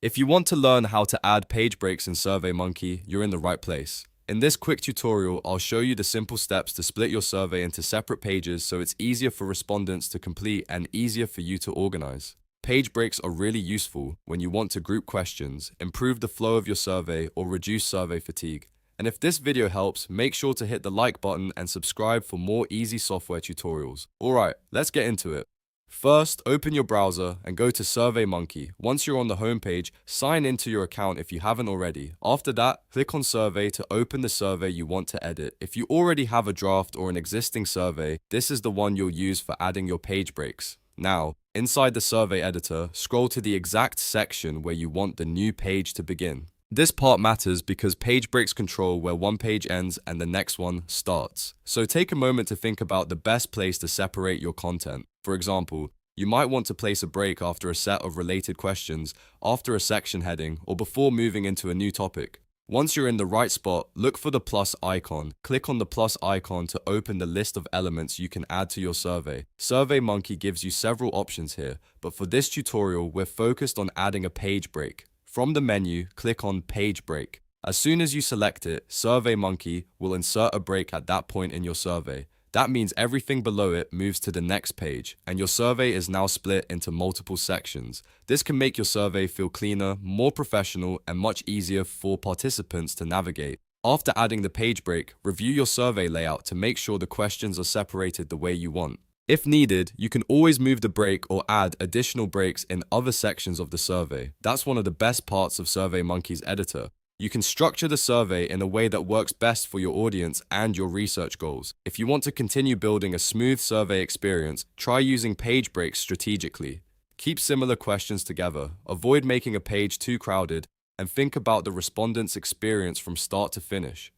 If you want to learn how to add page breaks in SurveyMonkey, you're in the right place. In this quick tutorial, I'll show you the simple steps to split your survey into separate pages so it's easier for respondents to complete and easier for you to organize. Page breaks are really useful when you want to group questions, improve the flow of your survey, or reduce survey fatigue. And if this video helps, make sure to hit the like button and subscribe for more easy software tutorials. Alright, let's get into it. First, open your browser and go to SurveyMonkey. Once you're on the homepage, sign into your account if you haven't already. After that, click on Survey to open the survey you want to edit. If you already have a draft or an existing survey, this is the one you'll use for adding your page breaks. Now, inside the survey editor, scroll to the exact section where you want the new page to begin. This part matters because page breaks control where one page ends and the next one starts. So take a moment to think about the best place to separate your content. For example, you might want to place a break after a set of related questions, after a section heading, or before moving into a new topic. Once you're in the right spot, look for the plus icon. Click on the plus icon to open the list of elements you can add to your survey. SurveyMonkey gives you several options here, but for this tutorial, we're focused on adding a page break. From the menu, click on Page Break. As soon as you select it, SurveyMonkey will insert a break at that point in your survey. That means everything below it moves to the next page, and your survey is now split into multiple sections. This can make your survey feel cleaner, more professional, and much easier for participants to navigate. After adding the page break, review your survey layout to make sure the questions are separated the way you want. If needed, you can always move the break or add additional breaks in other sections of the survey. That's one of the best parts of SurveyMonkey's editor. You can structure the survey in a way that works best for your audience and your research goals. If you want to continue building a smooth survey experience, try using page breaks strategically. Keep similar questions together, avoid making a page too crowded, and think about the respondent's experience from start to finish.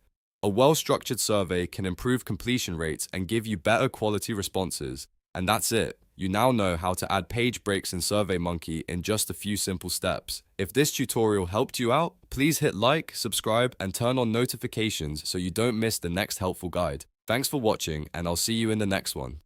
A well-structured survey can improve completion rates and give you better quality responses. And that's it. You now know how to add page breaks in SurveyMonkey in just a few simple steps. If this tutorial helped you out, please hit like, subscribe, and turn on notifications so you don't miss the next helpful guide. Thanks for watching, and I'll see you in the next one.